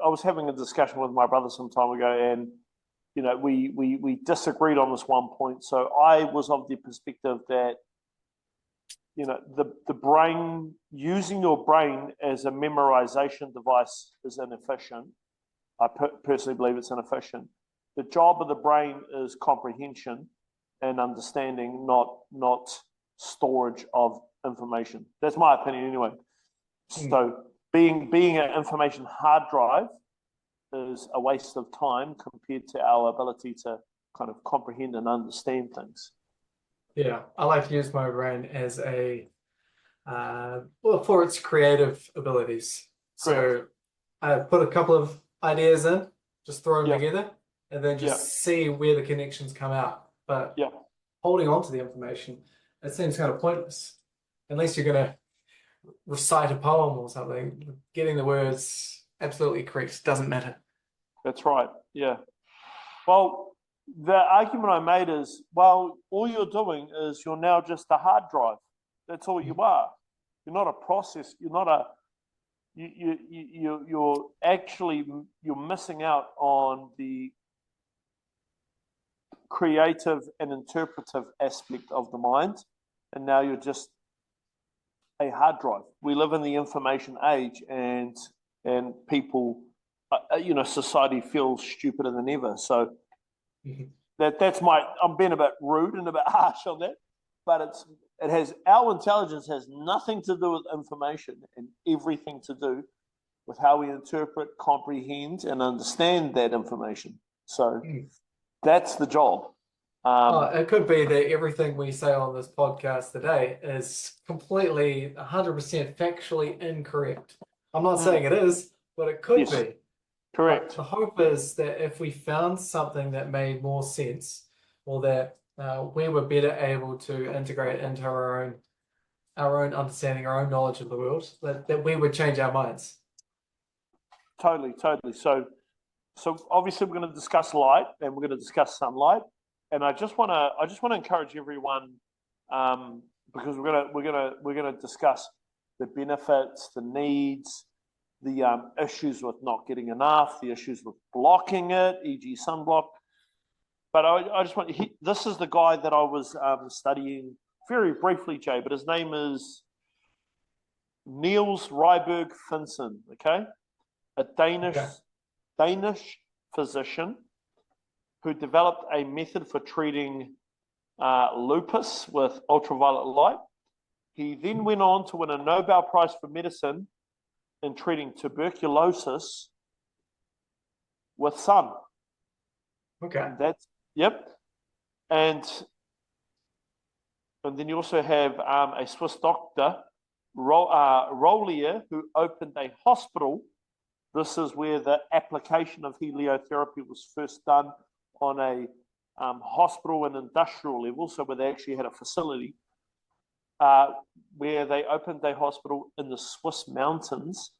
I was having a discussion with my brother some time ago, and we disagreed on this one point. So I was of the perspective that the brain, using your brain as a memorization device is inefficient. I personally believe it's inefficient. The job of the brain is comprehension and understanding, not storage of information. That's my opinion anyway. So being an information hard drive is a waste of time compared to our ability to kind of comprehend and understand things. Yeah, I like to use my brain as for its creative abilities. So I put a couple of ideas in, just throw them together, and then just see where the connections come out. But holding on to the information, it seems kind of pointless. Unless you're going to recite a poem or something, getting the words absolutely correct doesn't matter. That's right, yeah. Well, the argument I made is, well, all you're doing is you're now just a hard drive. That's all you are. You're not a process. You're not a. You're actually missing out on the creative and interpretive aspect of the mind, and now you're just a hard drive. We live in the information age, and people, society feels stupider than ever. So. That's I'm being a bit rude and a bit harsh on that, but our intelligence has nothing to do with information and everything to do with how we interpret, comprehend, and understand that information. So that's the job. It could be that everything we say on this podcast today is completely 100% factually incorrect. I'm not saying it is, but it could be. Correct. But the hope is that if we found something that made more sense, or that we were better able to integrate into our own understanding, our own knowledge of the world, that we would change our minds. Totally. So obviously we're going to discuss light, and we're going to discuss sunlight, and I just want to encourage everyone, because we're going to discuss the benefits, the needs, the issues with not getting enough, the issues with blocking it, e.g. sunblock. But I just want this is the guy that I was studying very briefly, Jay, but his name is Niels Ryberg Finsen, okay? A Danish physician who developed a method for treating lupus with ultraviolet light. He then went on to win a Nobel Prize for Medicine in treating tuberculosis with sun. Okay. And then you also have a Swiss doctor, Rollier, who opened a hospital. This is where the application of heliotherapy was first done on a hospital and industrial level, so where they actually had a facility, where they opened a hospital in the Swiss mountains,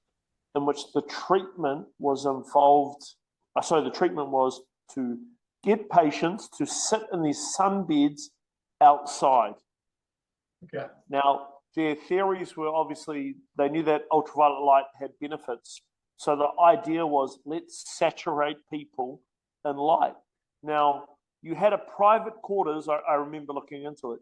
in which the treatment was the treatment was to get patients to sit in these sunbeds outside. Okay. Now, their theories were obviously, they knew that ultraviolet light had benefits. So the idea was, let's saturate people in light. Now, you had a private quarters, I remember looking into it,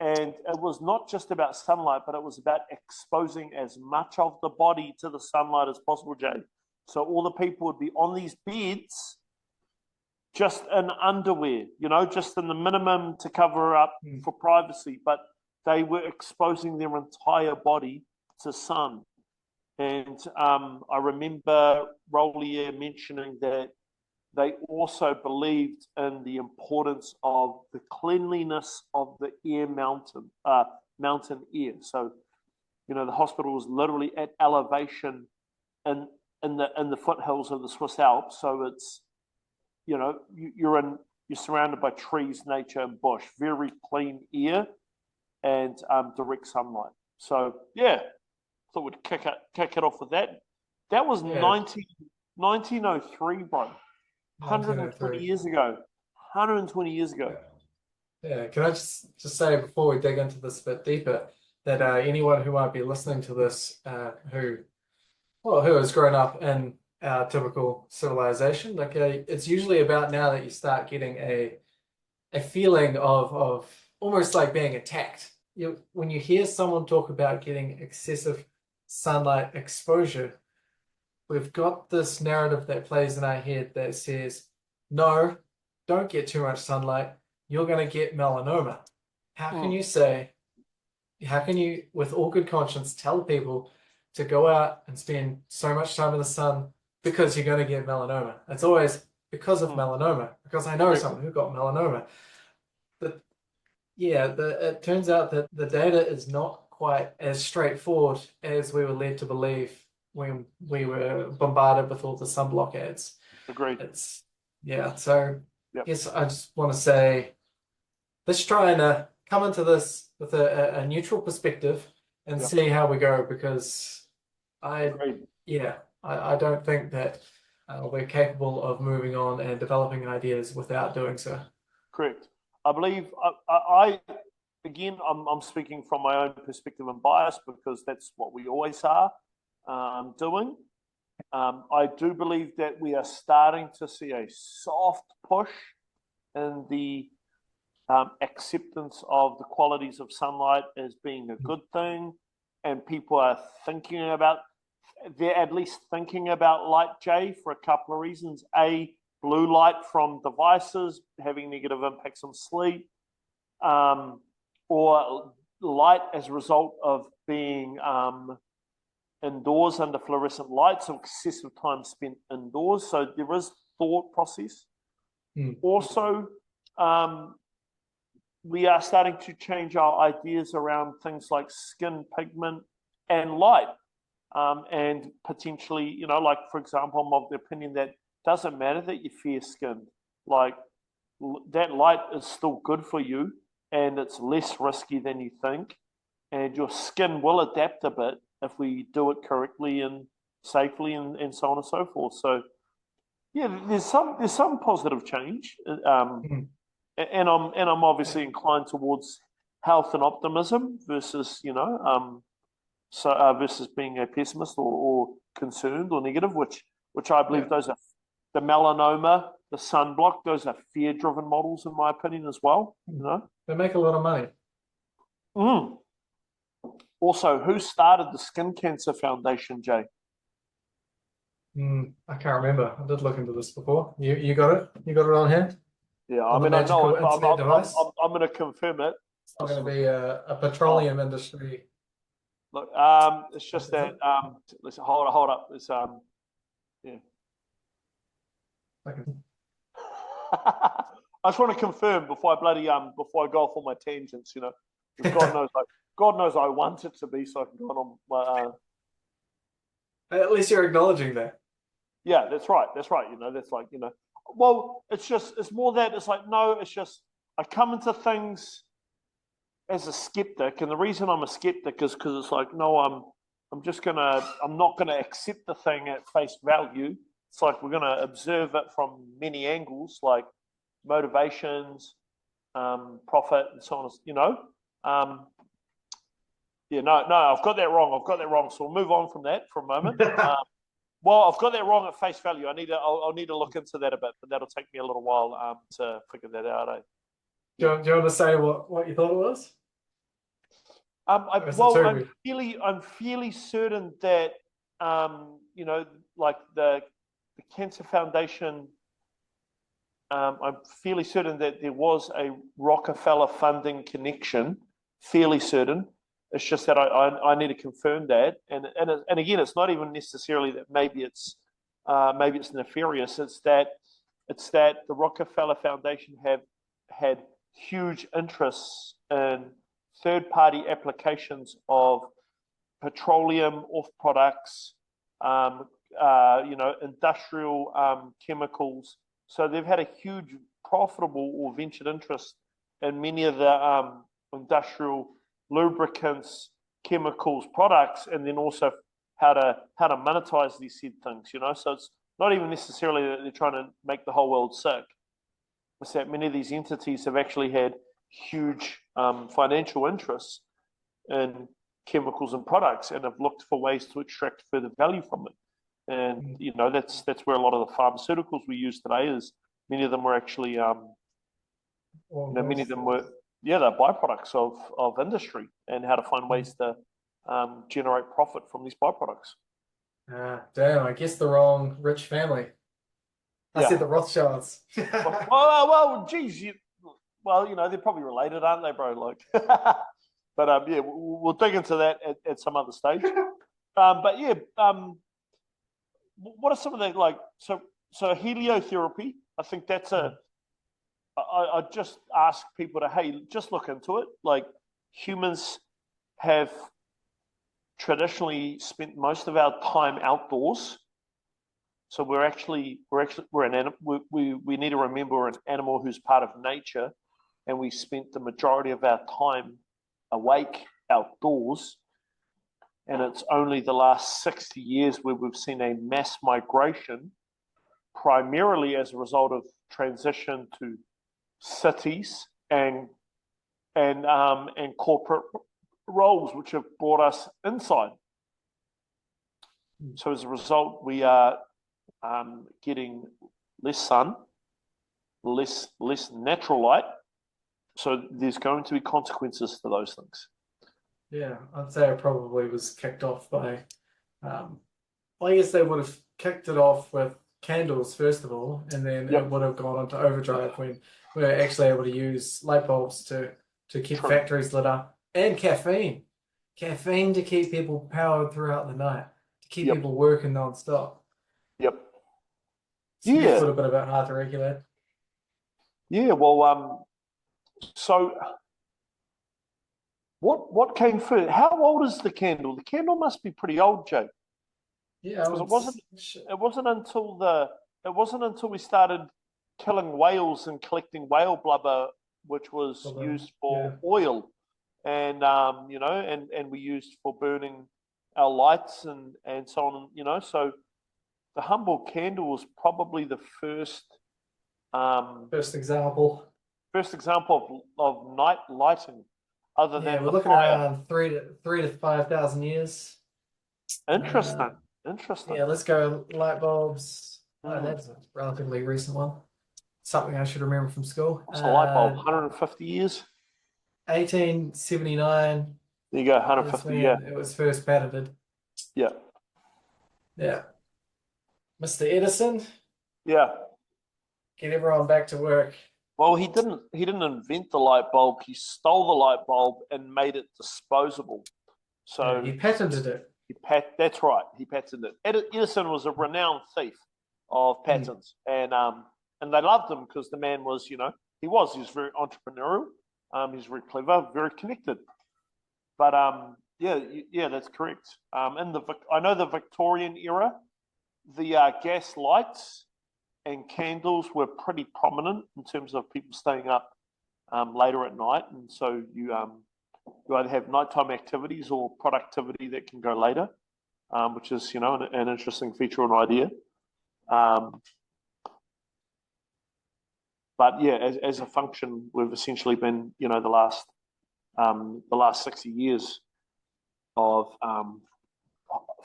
and it was not just about sunlight, but it was about exposing as much of the body to the sunlight as possible, Jay. So all the people would be on these beds just in underwear, just in the minimum to cover up for privacy, but they were exposing their entire body to sun. And I remember Rollier mentioning that they also believed in the importance of the cleanliness of the mountain air. So, the hospital was literally at elevation in the foothills of the Swiss Alps. So it's, you're surrounded by trees, nature, and bush, very clean air, and direct sunlight. So yeah, thought we'd kick it off with that. That was 1903, bro. 120 years ago. 120 years ago. Yeah. Can I just say before we dig into this a bit deeper that anyone who might be listening to this who has grown up in our typical civilization. Like it's usually about now that you start getting a feeling of almost like being attacked. When you hear someone talk about getting excessive sunlight exposure, we've got this narrative that plays in our head that says, no, don't get too much sunlight. You're going to get melanoma. How can you, with all good conscience, tell people to go out and spend so much time in the sun because you're going to get melanoma? It's always because of melanoma, because I know someone who got melanoma. But yeah, it turns out that the data is not quite as straightforward as we were led to believe when we were bombarded with all the sunblock ads. Agreed. So I guess I just want to say, let's try and come into this with a neutral perspective and see how we go, because I don't think that we're capable of moving on and developing ideas without doing so. Correct. I believe again, I'm speaking from my own perspective and bias, because that's what we always are doing. I do believe that we are starting to see a soft push in the acceptance of the qualities of sunlight as being a good thing, and people are they're at least thinking about light, Jay, for a couple of reasons. A, blue light from devices having negative impacts on sleep, or light as a result of being indoors under fluorescent lights, so excessive time spent indoors. So there is thought process. Also, we are starting to change our ideas around things like skin pigment and light. And potentially, like, for example, I'm of the opinion that doesn't matter that you're fair-skinned. Like, that light is still good for you, and it's less risky than you think. And your skin will adapt a bit if we do it correctly and safely, and so on and so forth. So, yeah, there's some positive change. And I'm obviously inclined towards health and optimism versus versus being a pessimist or concerned or negative, which I believe those are the melanoma, the sunblock. Those are fear-driven models, in my opinion, as well. They make a lot of money. Also, who started the Skin Cancer Foundation, Jay? I can't remember. I did look into this before. You got it? You got it on hand? Yeah, I mean, I know it, but I'm going to confirm it. It's not going to be a petroleum industry. Look, it's just that. Listen, hold up. It's Okay. I just want to confirm before I go off on my tangents. Because God knows I want it to be, so I can go on my. At least you're acknowledging that. Yeah, that's right. That's like Well, it's more that it's like, no, it's just I come into things as a skeptic, and the reason I'm a skeptic is because it's like, no, I'm not gonna accept the thing at face value. It's like we're gonna observe it from many angles, like motivations, profit, and so on. No, I've got that wrong. So we'll move on from that for a moment. Well, I've got that wrong at face value. I'll need to look into that a bit, but that'll take me a little while to figure that out. Do you want to say what you thought it was? I'm fairly certain that like the Cancer Foundation. I'm fairly certain that there was a Rockefeller funding connection. Fairly certain. It's just that I need to confirm that, and again, it's not even necessarily that maybe it's nefarious. It's that the Rockefeller Foundation have had huge interests in third-party applications of petroleum off products, industrial chemicals. So they've had a huge profitable or ventured interest in many of the industrial lubricants, chemicals, products, and then also how to monetize these said things. So it's not even necessarily that they're trying to make the whole world sick. It's that many of these entities have actually had huge financial interests in chemicals and products and have looked for ways to extract further value from it. And that's where a lot of the pharmaceuticals we use today is. Many of them were actually many of them were they're byproducts of industry, and how to find ways to generate profit from these byproducts. Damn, I guess the wrong rich family. I said the Rothschilds. well, geez, they're probably related, aren't they, bro? Like, but we'll dig into that at some other stage. What are some of the so heliotherapy? I think that's I just ask people to just look into it. Like, humans have traditionally spent most of our time outdoors. So we're an animal. We need to remember we're an animal who's part of nature, and we spent the majority of our time awake outdoors. And it's only the last 60 years where we've seen a mass migration, primarily as a result of transition to cities and corporate roles, which have brought us inside. So as a result, we are getting less sun, less natural light. So there's going to be consequences to those things. Yeah, I'd say it probably was kicked off by, I guess they would have kicked it off with candles first of all, and then it would have gone into overdrive when we were actually able to use light bulbs to keep factories lit up, and caffeine to keep people powered throughout the night, to keep people working non-stop. Yep. So a little bit about how to regulate. Yeah, well, so what came first? How old is the candle? The candle must be pretty old, Jay. Yeah, because it wasn't until we started killing whales and collecting whale blubber, which was used for oil, and and we used for burning our lights and so on, so the humble candle was probably the first example of night lighting, other than we're looking around 3,000 to 5,000 years. Interesting. Yeah, let's go light bulbs. That's a relatively recent one. Something I should remember from school. What's a light bulb? 150 years? 1879. There you go, 150, it was first patented. Yeah. Yeah. Mr. Edison. Yeah. Get everyone back to work. Well, he didn't invent the light bulb. He stole the light bulb and made it disposable. So he patented it. That's right. He patented it. Edison was a renowned thief of patents, and they loved him because the man was, he was very entrepreneurial. He was very clever, very connected. But that's correct. I know the Victorian era, the gas lights and candles were pretty prominent in terms of people staying up later at night, and so you either have nighttime activities or productivity that can go later, which is an interesting feature and idea. But as a function, we've essentially been the last 60 years of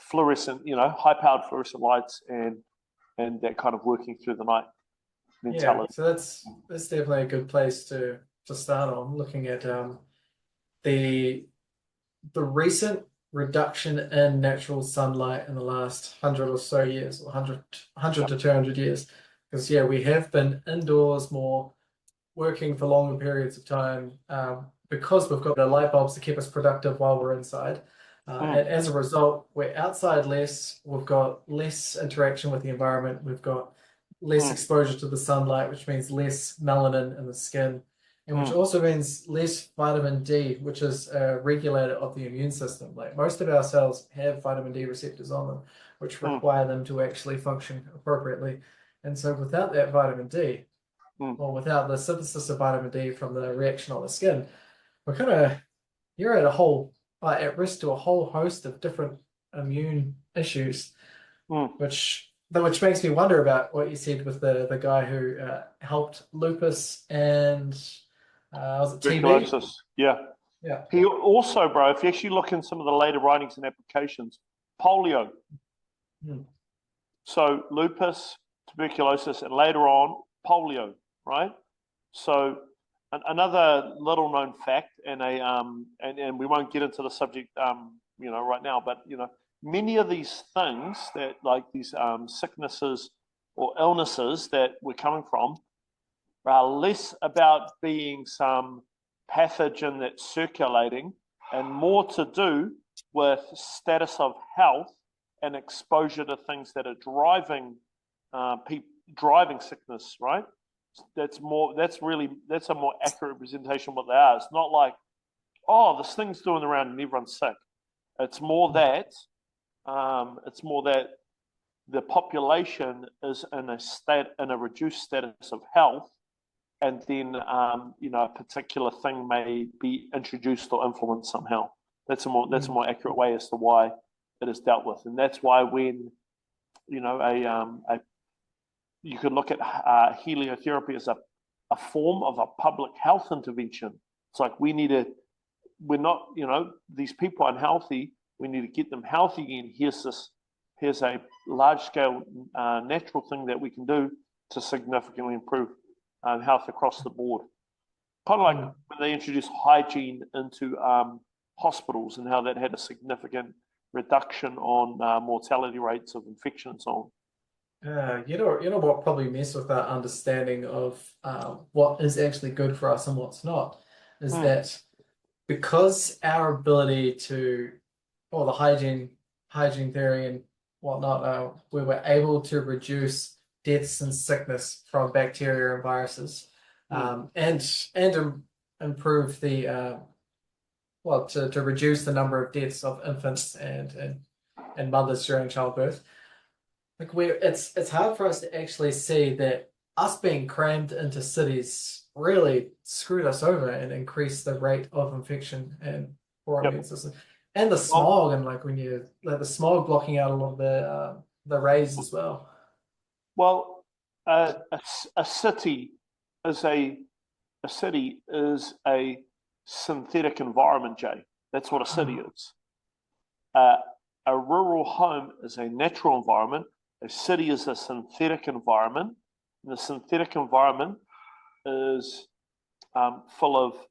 fluorescent, high-powered fluorescent lights and that kind of working through the night mentality. Yeah, so that's definitely a good place to start on, looking at the recent reduction in natural sunlight in the last 100 or so years, or 100 to 200 years. Because we have been indoors more, working for longer periods of time, because we've got the light bulbs to keep us productive while we're inside. And as a result, we're outside less, we've got less interaction with the environment, we've got less exposure to the sunlight, which means less melanin in the skin, and which also means less vitamin D, which is a regulator of the immune system. Like, most of our cells have vitamin D receptors on them, which require them to actually function appropriately. And so without that vitamin D, or without the synthesis of vitamin D from the reaction on the skin, you're at risk to a whole host of different immune issues, which makes me wonder about what you said with the guy who helped lupus and was it TB? Tuberculosis. Yeah. He also, bro, if you actually look in some of the later writings and applications, polio. So lupus, tuberculosis, and later on polio, right? So another little known fact, and we won't get into the subject, right now, but many of these things that like these sicknesses or illnesses that we're coming from are less about being some pathogen that's circulating and more to do with status of health and exposure to things that are driving sickness, right? That's a more accurate representation of what they are. It's not like, oh, this thing's doing around and everyone's sick. It's more that the population is in a reduced status of health, and then a particular thing may be introduced or influenced somehow. That's a more accurate way as to why it is dealt with, and that's why when you could look at heliotherapy as a form of a public health intervention. It's like these people are unhealthy. We need to get them healthy again. Here's a large scale natural thing that we can do to significantly improve health across the board. Kind of like when they introduced hygiene into hospitals and how that had a significant reduction on mortality rates of infection and so on. You know what probably mess with our understanding of what is actually good for us and what's not is that because our ability to, or the hygiene theory and whatnot, we were able to reduce deaths and sickness from bacteria and viruses, and improve the to reduce the number of deaths of infants and mothers during childbirth. Like it's hard for us to actually see that us being crammed into cities really screwed us over and increased the rate of infection and poor immune system. And the smog, and like when you the smog blocking out a lot of the rays as well. Well, a city is a synthetic environment, Jay. That's what a city is. A rural home is a natural environment. A city is a synthetic environment. And the synthetic environment is full of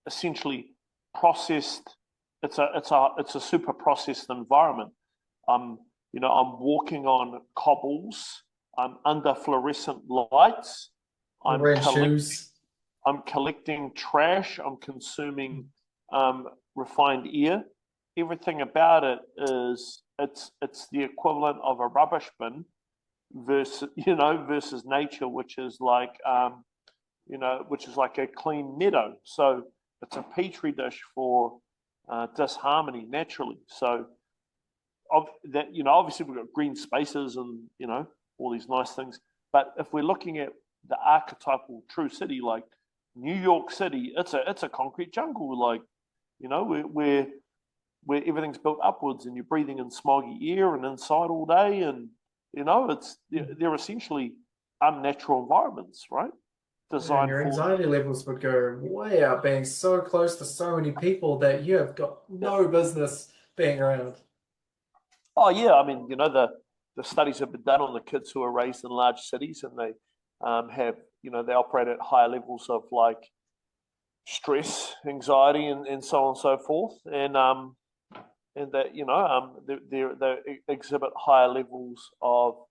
essentially processed. It's a super processed environment. I'm walking on cobbles. I'm under fluorescent lights. I'm collecting trash. I'm consuming refined air. Everything about it is it's the equivalent of a rubbish bin versus nature, which is like a clean meadow. So it's a petri dish for disharmony naturally. So obviously we've got green spaces and all these nice things. But if we're looking at the archetypal true city like New York City, it's a concrete jungle, like where everything's built upwards and you're breathing in smoggy air and inside all day, and they're essentially unnatural environments, right? Designed your anxiety levels would go way up, being so close to so many people that you have got no business being around. Oh yeah, I mean, the studies have been done on the kids who are raised in large cities, and they they operate at higher levels of like stress, anxiety, and so on and so forth, and that they exhibit higher levels of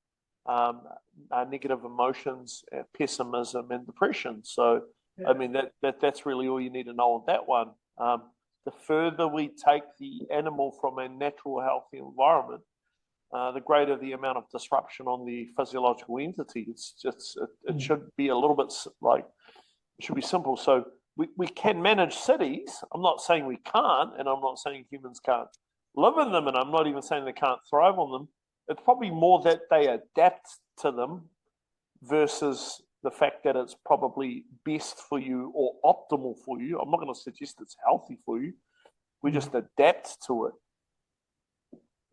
negative emotions, pessimism, and depression. So I mean that's really all you need to know on that one. The further we take the animal from a natural, healthy environment, the greater the amount of disruption on the physiological entity. It should be a little bit like, it should be simple. So we can manage cities. I'm not saying we can't, and I'm not saying humans can't live in them, and I'm not even saying they can't thrive on them. It's probably more that they adapt to them versus the fact that it's probably best for you or optimal for you. I'm not going to suggest it's healthy for you. We just adapt to it.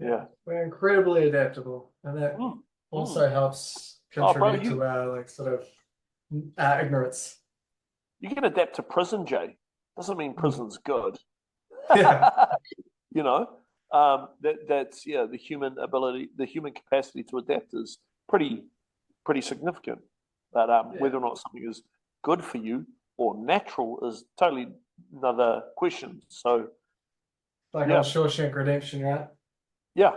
Yeah, we're incredibly adaptable, and that also helps contribute to our ignorance. You can adapt to prison, Jay. Doesn't mean prison's good. Yeah. that's the human ability, the human capacity to adapt is pretty significant. But whether or not something is good for you or natural is totally another question. So, like on Shawshank Redemption, right? Yeah.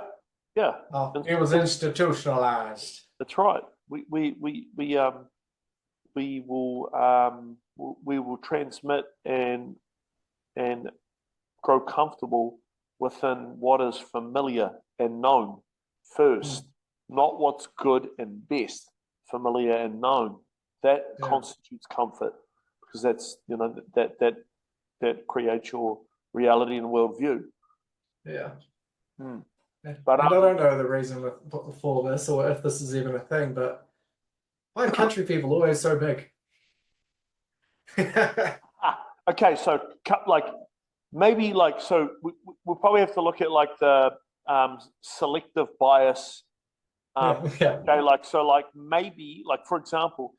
Oh, it was institutionalized. That's right. We will transmit and grow comfortable within what is familiar and known first, not what's good and best. Familiar and known, that constitutes comfort, because that's that creates your reality and worldview. Yeah. But I don't know the reason for this, or if this is even a thing, but why are country people always so big? Okay, so so we'll probably have to look at like the selective bias. Okay, maybe for example,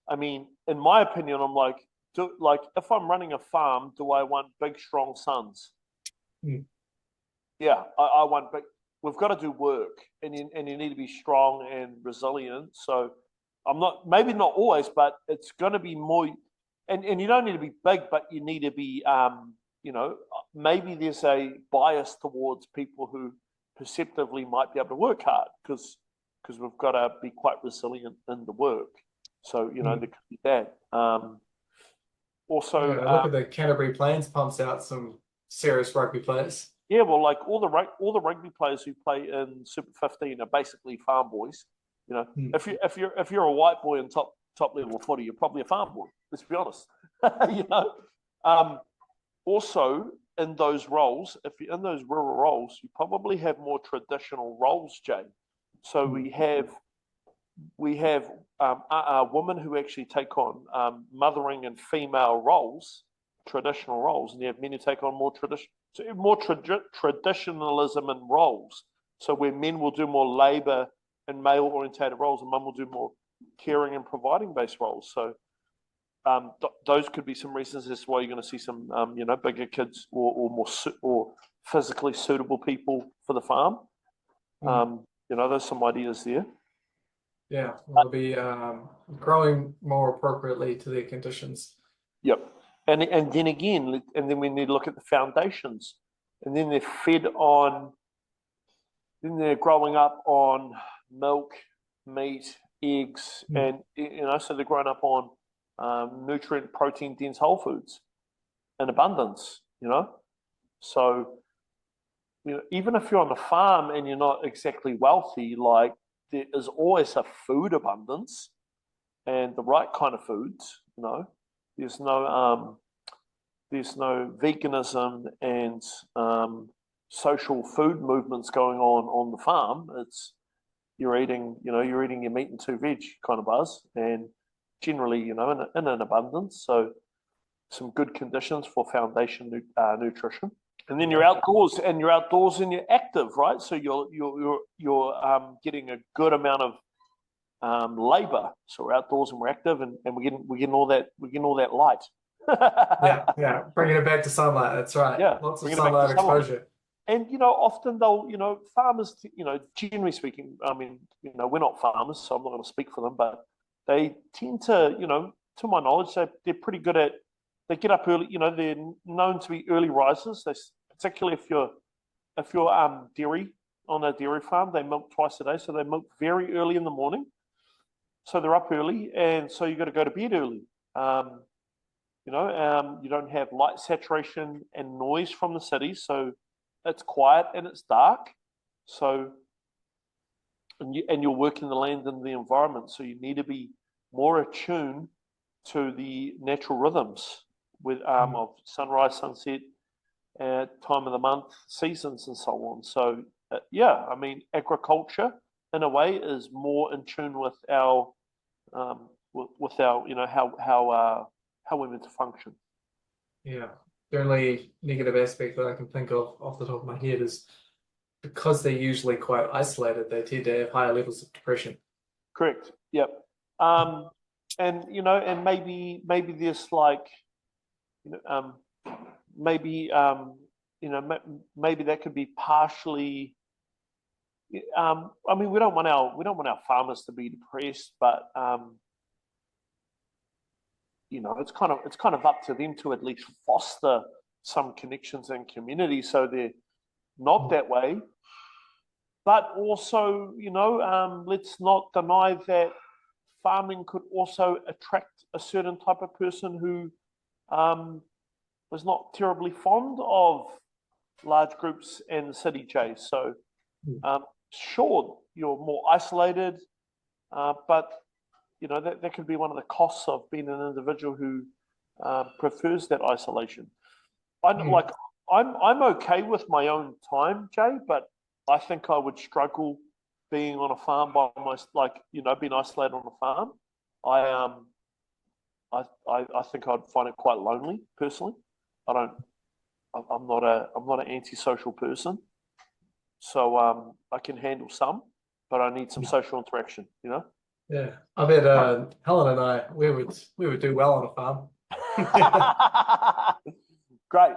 I mean, in my opinion, I'm like, if I'm running a farm, do I want big, strong sons? Yeah, I want big. We've got to do work, and you need to be strong and resilient. So maybe not always, but it's going to be more. And you don't need to be big, but you need to be, maybe there's a bias towards people who perceptively might be able to work hard because we've got to be quite resilient in the work. So, there could be that. Also, look at the Canterbury Plains pumps out some serious rugby players. Yeah, well, like all the rugby players who play in Super 15 are basically farm boys. If you're a white boy in top level footy, you're probably a farm boy. Let's be honest. Also, in those roles, if you're in those rural roles, you probably have more traditional roles, Jay. So we have women who actually take on mothering and female roles, traditional roles, and you have men who take on more traditionalism in roles. So where men will do more labor and male-orientated roles, and mum will do more caring and providing-based roles. So those could be some reasons as to why you're going to see some, bigger kids or more physically suitable people for the farm. There's some ideas there. Yeah, they'll be growing more appropriately to their conditions. Yep. And then again, we need to look at the foundations. And then they're fed on, then they're growing up on milk, meat, eggs, and, so they're growing up on nutrient, protein, dense whole foods in abundance, So, even if you're on the farm and you're not exactly wealthy, like there is always a food abundance and the right kind of foods, There's no veganism and social food movements going on the farm. It's you're eating your meat and 2 veg kind of buzz, and generally, in an abundance. So some good conditions for foundation nutrition. And then you're outdoors and you're active, right? So you're getting a good amount of labor. So we're outdoors and we're active, and we're getting all that light. yeah, bringing it back to sunlight. That's right. Yeah, lots of sunlight exposure. And often they'll, farmers, generally speaking, I mean, we're not farmers, so I'm not going to speak for them, but they tend to, to my knowledge, they're pretty good at. They get up early. They're known to be early risers. Particularly if you're dairy on a dairy farm, they milk twice a day, so they milk very early in the morning. So they're up early, and so you got to go to bed early. You don't have light saturation and noise from the city, so it's quiet and it's dark. So, and you're working the land and the environment, so you need to be more attuned to the natural rhythms with of sunrise, sunset, time of the month, seasons, and so on. So, I mean, agriculture in a way is more in tune with our how we're meant to function. Yeah, the only negative aspect that I can think of off the top of my head is because they're usually quite isolated, they tend to have higher levels of depression. Correct. Yep. And and maybe there's like, maybe maybe that could be partially. I mean, we don't want our farmers to be depressed, but it's kind of up to them to at least foster some connections and community so they're not that way. But also, let's not deny that farming could also attract a certain type of person who was not terribly fond of large groups in the city, Jay. So, sure, you're more isolated, but that could be one of the costs of being an individual who prefers that isolation. I'm okay with my own time, Jay, but I think I would struggle being on a farm by myself, being isolated on a farm. I think I'd find it quite lonely personally. I'm not an antisocial person, so I can handle some, but I need some social interaction. Yeah, I bet Helen and I we would do well on a farm. Great.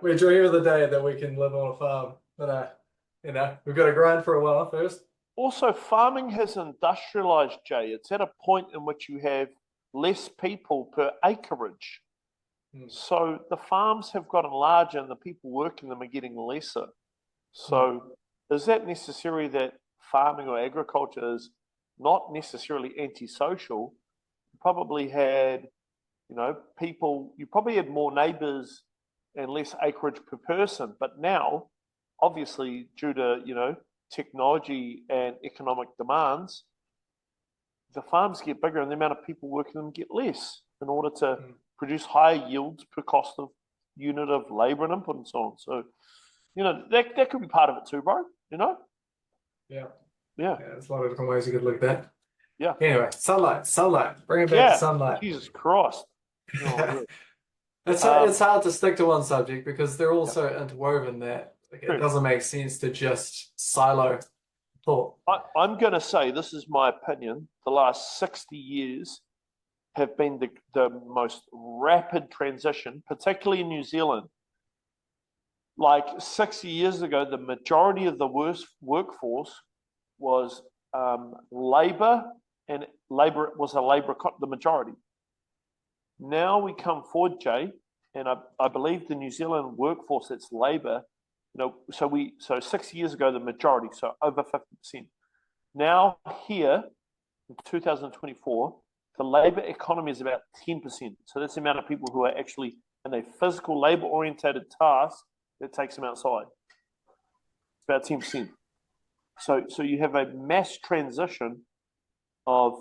We enjoy the day that we can live on a farm, but we've got to grind for a while first. Also, farming has industrialized, Jay. It's at a point in which you have less people per acreage. So the farms have gotten larger and the people working them are getting lesser. So is that necessary that farming or agriculture is not necessarily antisocial? You probably had, people, you probably had more neighbors and less acreage per person. But now, obviously, due to, technology and economic demands, the farms get bigger and the amount of people working them get less in order to produce higher yields per cost of unit of labor and input and so on. So, that could be part of it too, bro. Yeah. Yeah. There's a lot of different ways you could look at that. Yeah. Anyway, sunlight. Bring it back to sunlight. Jesus Christ. It's hard to stick to one subject because they're all so interwoven that it doesn't make sense to just silo thought. I'm going to say, this is my opinion, the last 60 years have been the most rapid transition, particularly in New Zealand. Like 60 years ago, the majority of the workforce was labor, and labor was the majority. Now we come forward, Jay, and I believe the New Zealand workforce, that's labor, so 60 years ago, the majority, so over 50%. Now here, in 2024, the labor economy is about 10%. So that's the amount of people who are actually in a physical labor-orientated task that takes them outside. It's about 10%. So you have a mass transition of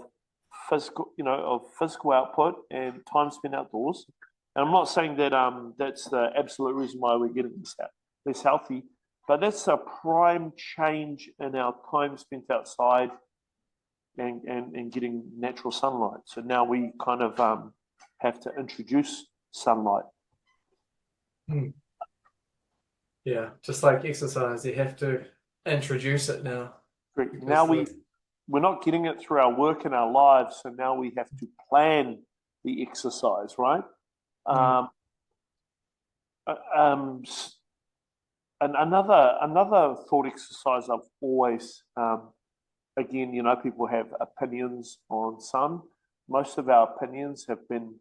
physical output and time spent outdoors. And I'm not saying that that's the absolute reason why we're getting less healthy, but that's a prime change in our time spent outside and getting natural sunlight. So now we kind of have to introduce sunlight. Yeah, just like exercise, you have to introduce it now. Correct. Now we're not getting it through our work and our lives, so now we have to plan the exercise, right? And another thought exercise I've always, again, people have opinions on sun. Most of our opinions have been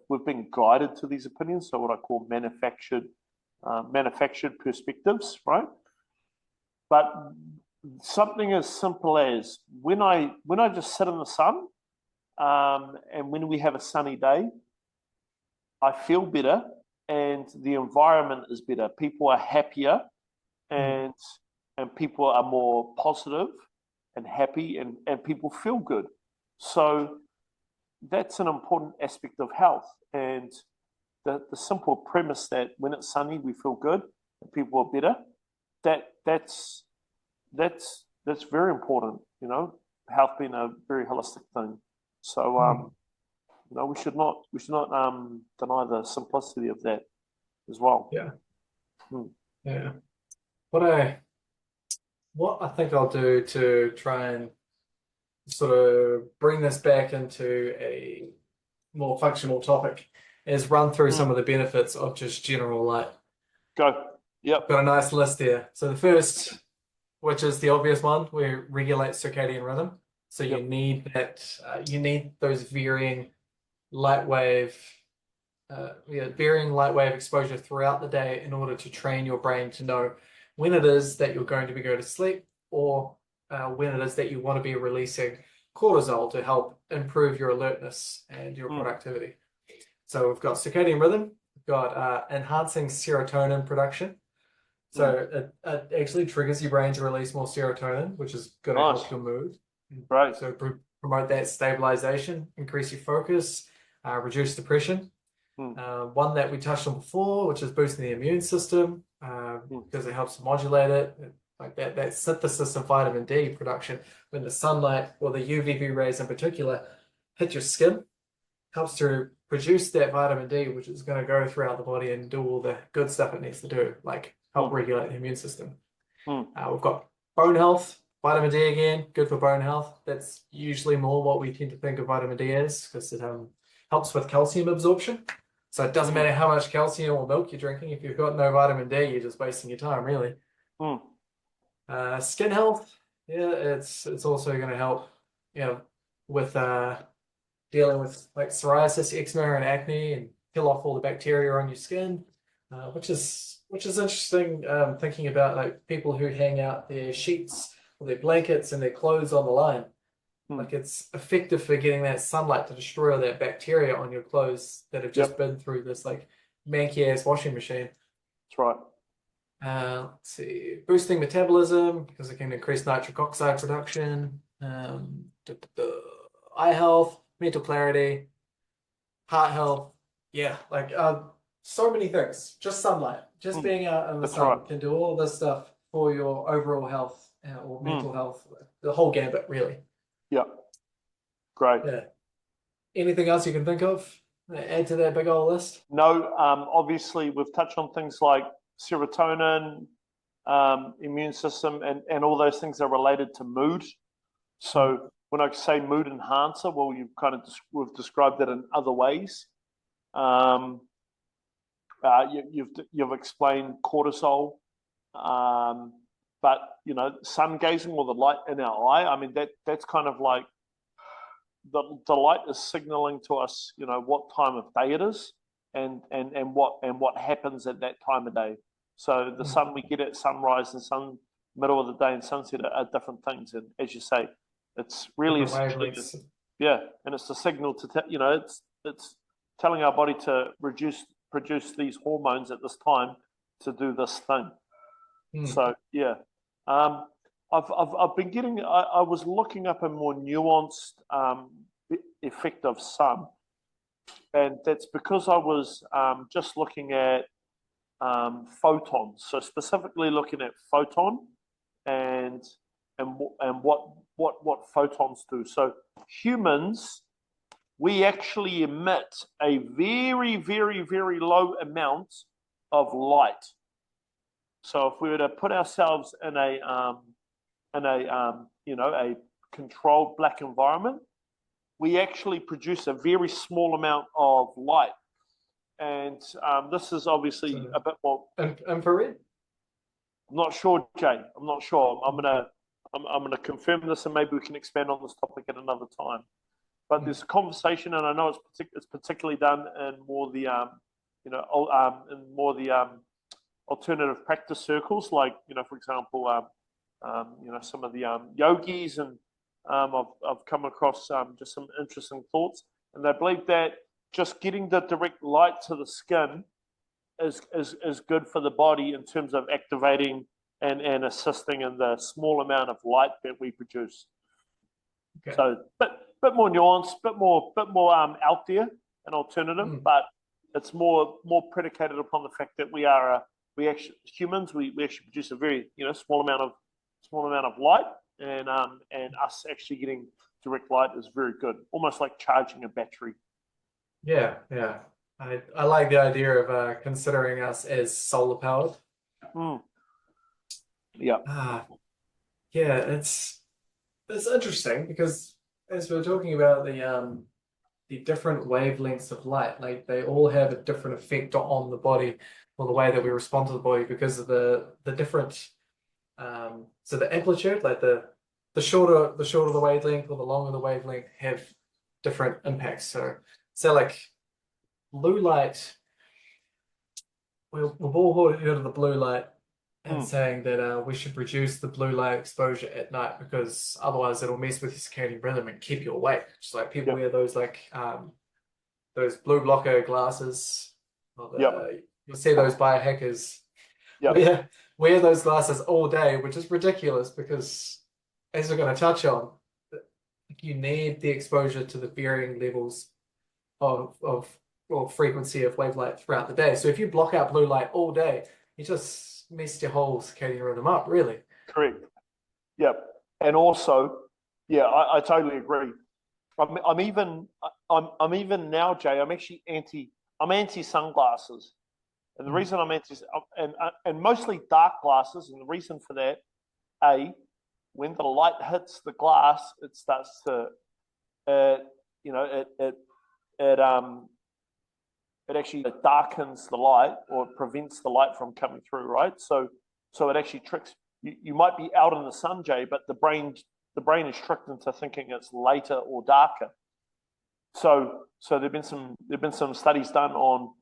we've been guided to these opinions, so what I call manufactured perspectives, right? But something as simple as when I just sit in the sun, and when we have a sunny day, I feel better and the environment is better. People are happier and people are more positive and happy and people feel good. So that's an important aspect of health. And the simple premise that when it's sunny, we feel good and people are better, that's very important, health being a very holistic thing. So, we should not deny the simplicity of that as well. Yeah. Yeah. What I think I'll do to try and sort of bring this back into a more functional topic is run through some of the benefits of just general light. Go. Yep. Got a nice list here. So the first, which is the obvious one, we regulate circadian rhythm. So you need that. You need those varying light wave, varying light wave exposure throughout the day in order to train your brain to know when it is that you're going to be going to sleep, or when it is that you want to be releasing cortisol to help improve your alertness and your productivity. So we've got circadian rhythm, we've got enhancing serotonin production. So it actually triggers your brain to release more serotonin, which is going to help your mood. Right. So promote that stabilization, increase your focus, reduce depression. One that we touched on before, which is boosting the immune system, because it helps modulate it. Like that synthesis of vitamin D production when the sunlight, or the UVB rays in particular, hit your skin, helps to produce that vitamin D, which is going to go throughout the body and do all the good stuff it needs to do, like help regulate the immune system. We've got bone health, vitamin D again, good for bone health. That's usually more what we tend to think of vitamin D as, because it helps with calcium absorption. So it doesn't matter how much calcium or milk you're drinking. If you've got no vitamin D, you're just wasting your time, really. Skin health, it's also going to help, with dealing with like psoriasis, eczema, and acne, and kill off all the bacteria on your skin, which is interesting. Thinking about like people who hang out their sheets or their blankets and their clothes on the line. Like it's effective for getting that sunlight to destroy all that bacteria on your clothes that have just been through this like manky ass washing machine. That's right. Let's see, boosting metabolism because it can increase nitric oxide production. Eye health, mental clarity, heart health. Yeah, like so many things. Just sunlight, just being out in the sun can do all this stuff for your overall health or mental health. The whole gambit, really. Yeah. Great. Yeah. Anything else you can think of? Add to that big old list? No. Obviously, we've touched on things like serotonin, immune system, and all those things are related to mood. So when I say mood enhancer, well, we've described it in other ways. You've explained cortisol, but sun gazing, or the light in our eye. I mean, that's kind of like the light is signaling to us, what time of day it is, and what happens at that time of day. So the sun we get at sunrise and sun middle of the day and sunset are different things. And as you say, it's really essentially, and it's a signal to it's telling our body to produce these hormones at this time to do this thing. So I've been getting. I was looking up a more nuanced effect of sun, and that's because I was just looking at photons. So specifically looking at photon and what photons do. So humans, we actually emit a very, very, very low amount of light. So if we were to put ourselves in a controlled black environment, we actually produce a very small amount of light. And this is obviously a bit more infrared. I'm not sure, Jay. I'm not sure. I'm gonna confirm this, and maybe we can expand on this topic at another time. But there's a conversation, and I know it's particularly done in more the alternative practice circles, like for example, some of the yogis, and I've come across just some interesting thoughts, and they believe that just getting the direct light to the skin is good for the body in terms of activating and assisting in the small amount of light that we produce. Okay. So, bit more nuanced, bit more out there, an alternative, but it's more predicated upon the fact that we actually produce a very small amount of light, and us actually getting direct light is very good, almost like charging a battery. Yeah. I like the idea of considering us as solar powered. Yeah. It's interesting because as we're talking about the different wavelengths of light, like they all have a different effect on the body. or the way that we respond to the body because of the different so the amplitude, like the shorter the wavelength or the longer the wavelength have different impacts. So like blue light, we've all heard of the blue light and saying that we should reduce the blue light exposure at night because otherwise it'll mess with your circadian rhythm and keep you awake. Just like people wear those those blue blocker glasses. You'll see those biohackers wear those glasses all day, which is ridiculous because, as we're going to touch on, you need the exposure to the varying levels of or frequency of wavelight throughout the day. So if you block out blue light all day, you just messed your whole circadian rhythm up, really. Correct. Yep. And also, I totally agree. I'm even now, Jay. I'm actually anti sunglasses, and the reason I'm anti and mostly dark glasses, and the reason for that, when the light hits the glass, it starts to, it actually darkens the light or it prevents the light from coming through, right? So it actually tricks you might be out in the sun, Jay, but the brain is tricked into thinking it's later or darker. So there've been some studies done on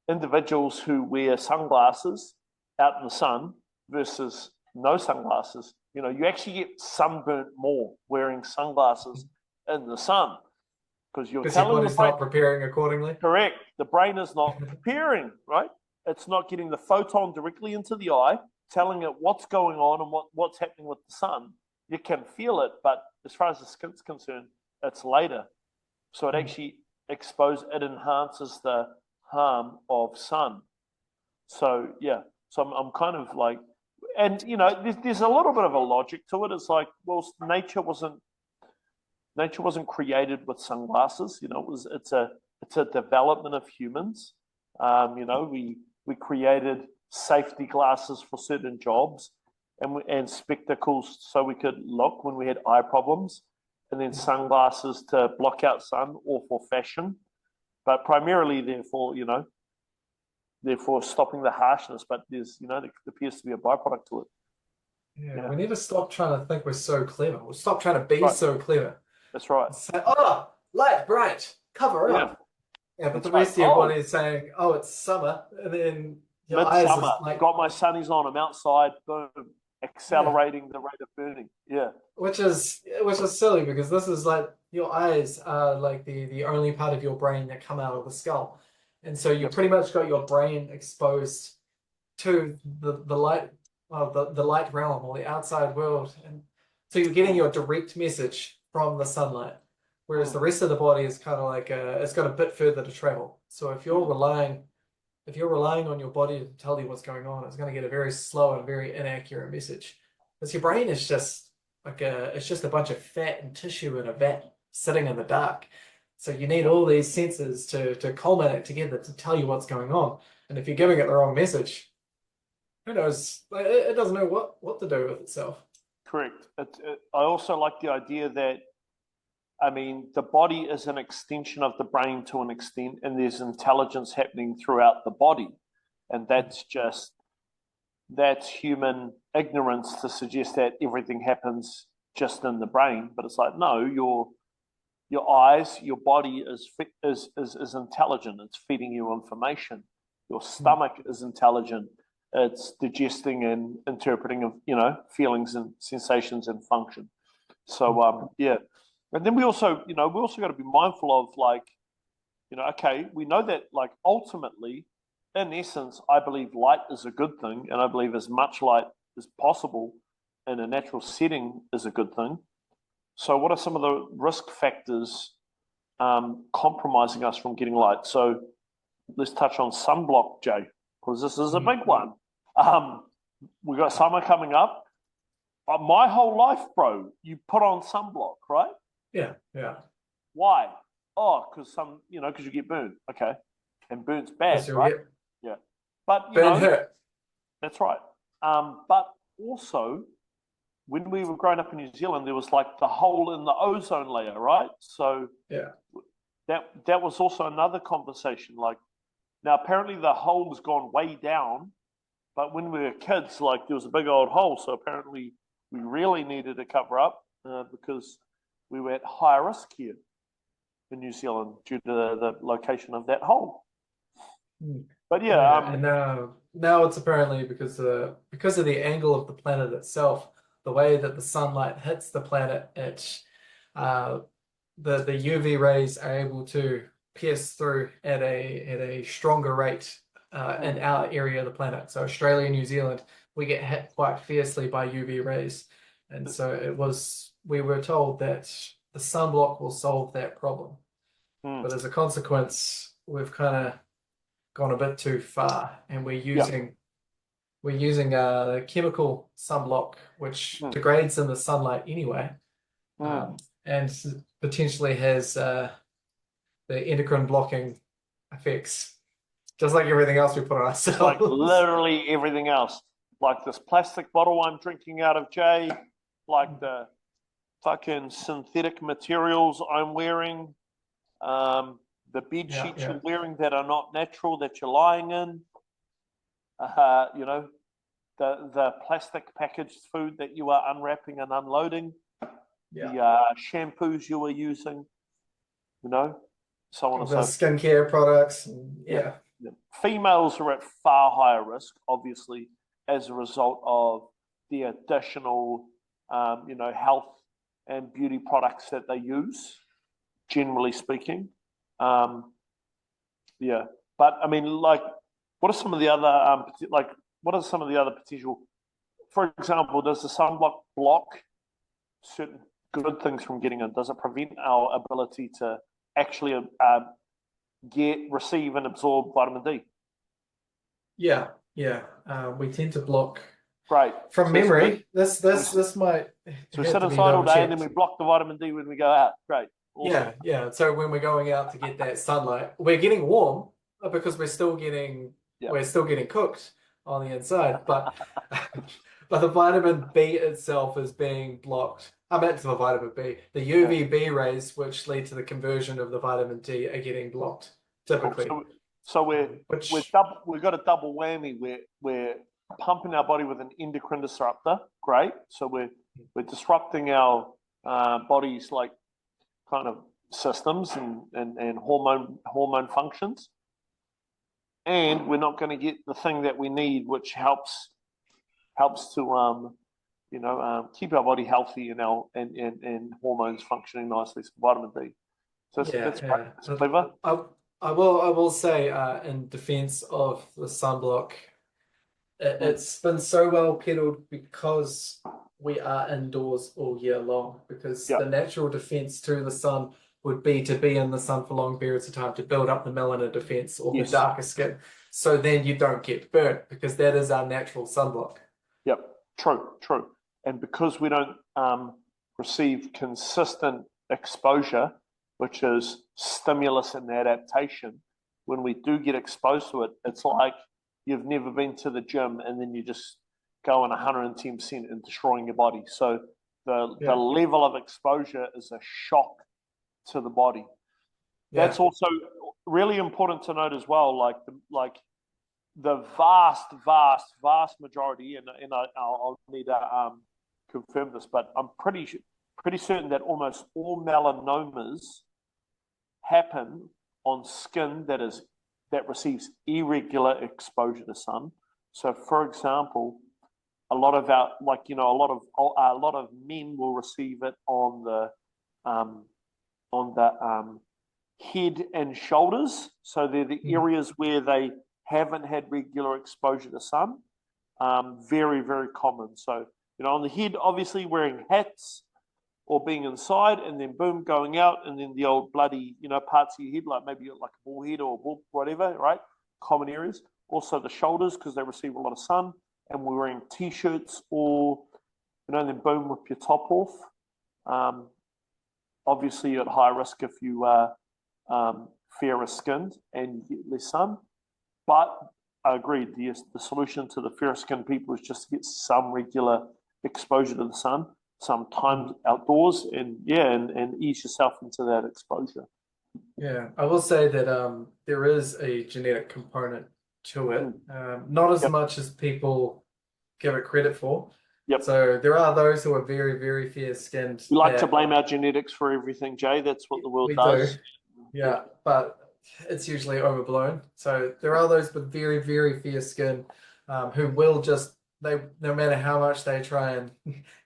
individuals who wear sunglasses out in the sun versus no sunglasses. You actually get sunburnt more wearing sunglasses in the sun because you're telling your body's not preparing accordingly. Correct. The brain is not preparing, right? It's not getting the photon directly into the eye, telling it what's going on and what's happening with the sun. You can feel it, but as far as the skin's concerned, it's later. So it actually enhances the harm of sun. So I'm kind of like, and there's a little bit of a logic to it. It's like, well, nature wasn't created with sunglasses. It's a development of humans. We created safety glasses for certain jobs and spectacles so we could look when we had eye problems, and then sunglasses to block out sun or for fashion, but primarily therefore stopping the harshness. But there appears to be a byproduct to it. We need to stop trying to think we're so clever. We'll stop trying to be so clever. That's right. Say, light, bright, cover up. Yeah, but the rest of your body is saying, it's summer, and then your eyes are like, got my sunnies on, I'm outside, boom, accelerating the rate of burning. Yeah. Which is silly because this is like your eyes are like the only part of your brain that come out of the skull. And so you pretty much got your brain exposed to the light the light realm or the outside world. And so you're getting your direct message from the sunlight. Whereas the rest of the body is kind of like it's got a bit further to travel. So if you're relying on your body to tell you what's going on, it's going to get a very slow and very inaccurate message. Because your brain is just it's just a bunch of fat and tissue in a vat sitting in the dark. So you need all these sensors to culminate together to tell you what's going on. And if you're giving it the wrong message, who knows? It doesn't know what to do with itself. Correct. I also like the idea that, the body is an extension of the brain to an extent, and there's intelligence happening throughout the body. And that's human ignorance to suggest that everything happens just in the brain. But it's like, no, your eyes, your body is intelligent. It's feeding you information. Your stomach is intelligent. It's digesting and interpreting of feelings and sensations and function. So and then we also got to be mindful of we know that ultimately, in essence, I believe light is a good thing, and I believe as much light as possible in a natural setting is a good thing. So what are some of the risk factors compromising us from getting light? So let's touch on sunblock, Jay, because this is a big one. We've got summer coming up. My whole life, bro, you put on sunblock, right? Yeah. Why? Because because you get burned. Okay. And burned's bad, right? Yeah. But burn hurt. That's right. But also, when we were growing up in New Zealand, there was the hole in the ozone layer, right? So yeah, that was also another conversation. Now, apparently the hole's gone way down, but when we were kids, like there was a big old hole. So apparently we really needed to cover up because we were at high risk here in New Zealand due to the location of that hole. But yeah, and now it's apparently because of the angle of the planet itself, the way that the sunlight hits the planet, the UV rays are able to pierce through at a stronger rate in our area of the planet. So Australia and New Zealand, we get hit quite fiercely by UV rays, and so we were told that the sunblock will solve that problem. But as a consequence, we've kind of gone a bit too far, and we're using a chemical sunblock which degrades in the sunlight anyway, and potentially has the endocrine blocking effects, just like everything else we put on ourselves. Like literally everything else, like this plastic bottle I'm drinking out of, Jay, like the fucking synthetic materials I'm wearing, the bed sheets you're wearing that are not natural that you're lying in, you know, the plastic packaged food that you are unwrapping and unloading, the shampoos you are using, you know, so on and so forth. Skincare products. Females are at far higher risk, obviously, as a result of the additional, you know, health and beauty products that they use, generally speaking. But I mean, like, what are some of the other, potential? For example, does the sunblock block certain good things from getting in? Does it prevent our ability to actually receive and absorb vitamin D? We tend to block. Right. From memory, this might. So we sit inside all day and then we block the vitamin D when we go out. Great. Awesome. Yeah. So when we're going out to get that sunlight, we're getting warm because we're still getting cooked on the inside, but the vitamin B itself is being blocked. I meant the vitamin B. The UVB rays, which lead to the conversion of the vitamin D, are getting blocked typically. So we've got a double whammy. We're pumping our body with an endocrine disruptor. Great. So we're disrupting our body's like kind of systems and hormone functions, and we're not going to get the thing that we need, which helps to keep our body healthy and hormones functioning nicely. So vitamin D. So that's great. It's clever. I will say in defense of the sunblock, it's been so well peddled because we are indoors all year long, because the natural defense to the sun would be to be in the sun for long periods of time to build up the melanin defense or the darker skin. So then you don't get burnt, because that is our natural sunblock. Yep, true. And because we don't receive consistent exposure, which is stimulus and adaptation, when we do get exposed to it, it's like you've never been to the gym and then you just go in 110% and destroying your body. So the level of exposure is a shock to the body. That's also really important to note as well. Like the vast majority, and I'll need to confirm this, but I'm pretty certain that almost all melanomas happen on skin that receives irregular exposure to sun. So, for example, a lot of men will receive it on the head and shoulders. So they're the areas where they haven't had regular exposure to sun. Very, very common. So, on the head, obviously wearing hats or being inside, and then boom, going out, and then the old bloody, parts of your head, like maybe like a bull head or a bull, whatever, right? Common areas. Also the shoulders, because they receive a lot of sun, and we're wearing t-shirts or, and then boom, rip your top off. Obviously you're at high risk if you are fairer skinned and you get less sun. But I agree, the solution to the fairer skinned people is just to get some regular exposure to the sun, some time outdoors, and ease yourself into that exposure. Yeah, I will say that there is a genetic component to it, Mm. not as Yep. much as people give it credit for. Yep. So there are those who are very, very fair-skinned We like to that blame our genetics for everything, Jay. That's what the world we do, does. Yeah. yeah, but it's usually overblown. So there are those with very, very fair skin who will just no matter how much they try and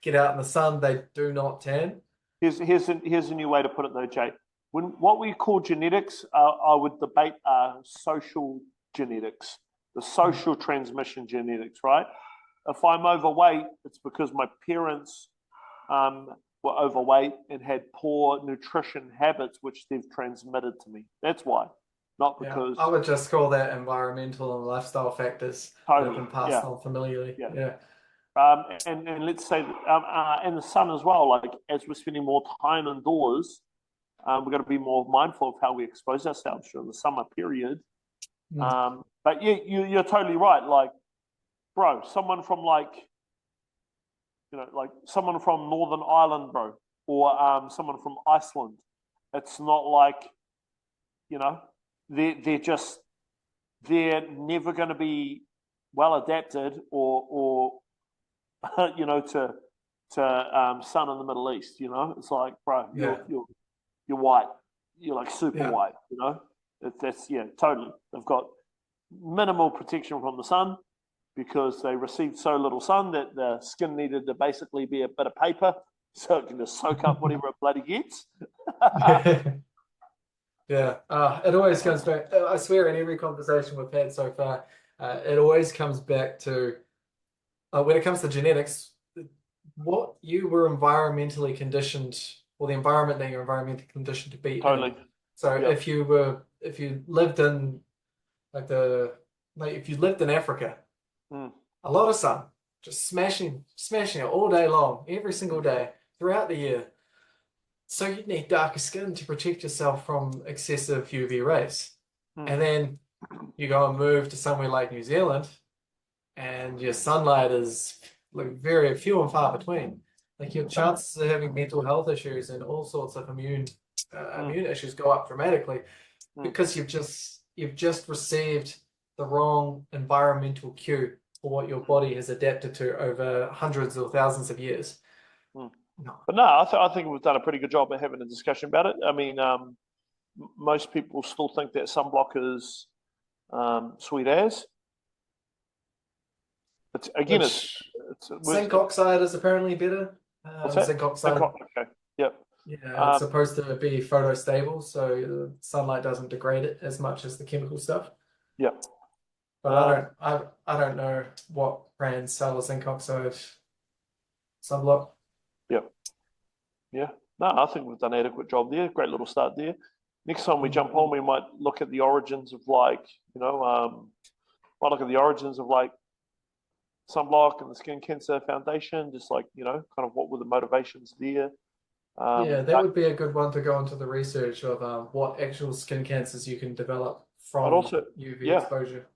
get out in the sun, they do not tan. Here's a new way to put it, though, Jay. When what we call genetics, I would debate social genetics, the Mm. social transmission genetics, right? If I'm overweight, it's because my parents um, were overweight and had poor nutrition habits, which they've transmitted to me. That's why, not Yeah, I because would just call that environmental and lifestyle factors that have totally, been passed yeah, on familially. yeah. Yeah. And let's say and the sun as well. Like as we're spending more time indoors, we've got to be more mindful of how we expose ourselves during the summer period. Mm. But yeah, you're totally right. Like, bro, someone from like someone from Northern Ireland, bro, or someone from Iceland. It's not like you know they're just they're never going to be well adapted or to sun in the Middle East. It's like, bro, Yeah. you're white, you're like super Yeah. white. That's yeah, totally. They've got minimal protection from the sun because they received so little sun that the skin needed to basically be a bit of paper so it can just soak up whatever it bloody gets. Yeah, it always comes back. I swear, in every conversation we've had so far, it always comes back to when it comes to genetics, what you were environmentally conditioned, or the environment that you're environmentally conditioned to be in. Totally. So Yep. if you lived in if you lived in Africa, Mm. a lot of sun, just smashing it all day long, every single day throughout the year. So you need darker skin to protect yourself from excessive UV rays. Mm. And then you go and move to somewhere like New Zealand, and your sunlight is like very few and far between. Like your chances of having mental health issues and all sorts of Mm. immune issues go up dramatically Mm. because you've just received the wrong environmental cue for what your body has adapted to over hundreds or thousands of years. Mm. No. But no, I think we've done a pretty good job of having a discussion about it. I mean, most people still think that sunblock is sweet as. It's again, Which it's zinc oxide is apparently better. what's that? Zinc oxide, Okay, yep. yeah, it's Um, supposed to be photostable, so sunlight doesn't degrade it as much as the chemical stuff. yep. But Um, I don't know what brands sell a zinc oxide sunblock. yep. Yeah. No, I think we've done an adequate job there. Great little start there. Next time we Mm. jump on, we might look at the origins of might look at the origins of like sunblock and the Skin Cancer Foundation, just like, kind of what were the motivations there. Yeah, that But would be a good one to go into the research of what actual skin cancers you can develop I'd from also, UV yeah, exposure.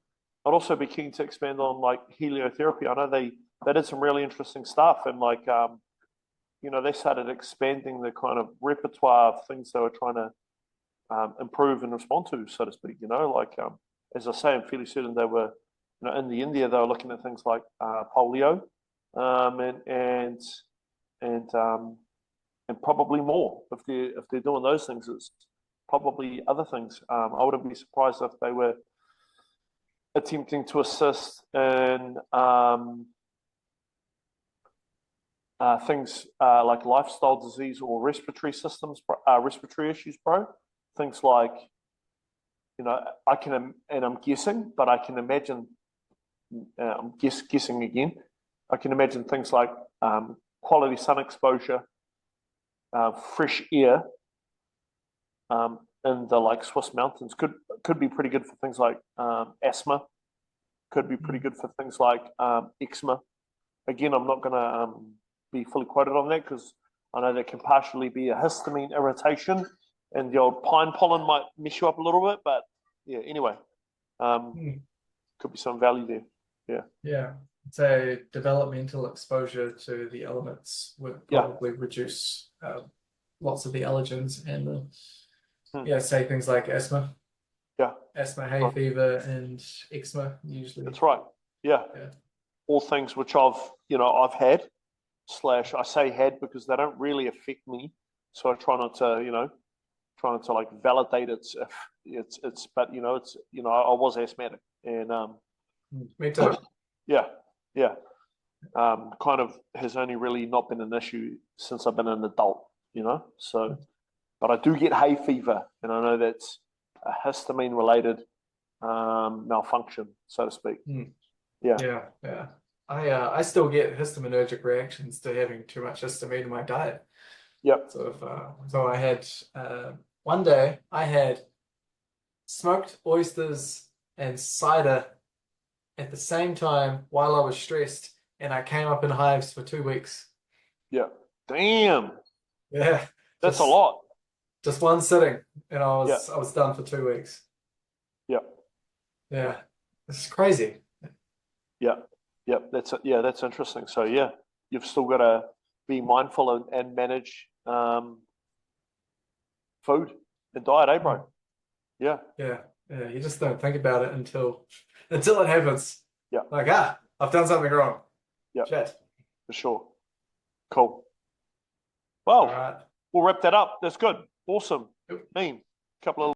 I'd also be keen to expand on like heliotherapy. I know they did some really interesting stuff and like, they started expanding the kind of repertoire of things they were trying to improve and respond to, so to speak. Like as I say, I'm fairly certain they were, in the India they were looking at things like polio, and and and probably more. If they're doing those things, it's probably other things. I wouldn't be surprised if they were attempting to assist in things like lifestyle disease or respiratory systems, respiratory issues, bro. Things like, I can, and I'm guessing, but I can imagine, I'm guessing again, I can imagine things like quality sun exposure, fresh air in the like Swiss mountains could be pretty good for things like asthma, could be pretty Mm. good for things like eczema. Again, I'm not going to be fully quoted on that because I know that can partially be a histamine irritation, and the old pine pollen might mess you up a little bit. But yeah, anyway, Mm. could be some value there. Yeah, Yeah. So developmental exposure to the elements would yeah, probably reduce lots of the allergens and the Yeah, say things like asthma, Yeah, hay right. fever, and eczema usually. That's right. Yeah. All things which I've had / I say had because they don't really affect me. So I try not to, trying to like validate but I was asthmatic and Me too. yeah, yeah. Kind of has only really not been an issue since I've been an adult, So, but I do get hay fever, and I know that's a histamine related malfunction, so to speak. Yeah. I still get histaminergic reactions to having too much histamine in my diet. Yep. So I had one day I had smoked oysters and cider at the same time while I was stressed, and I came up in hives for 2 weeks. Yeah. Damn. Yeah, That's a lot. just one sitting, and I Yeah. was done for 2 weeks. Yeah. Yeah, it's crazy. Yeah. Yeah. That's interesting. So yeah, you've still got to be mindful and manage food and diet, eh, bro? Yeah. Yeah, you just don't think about it until it happens. Yeah. Like, I've done something wrong. Yeah. Shit. For sure. Cool. Well, All right. we'll wrap that up. That's good. Awesome. Mean. Couple of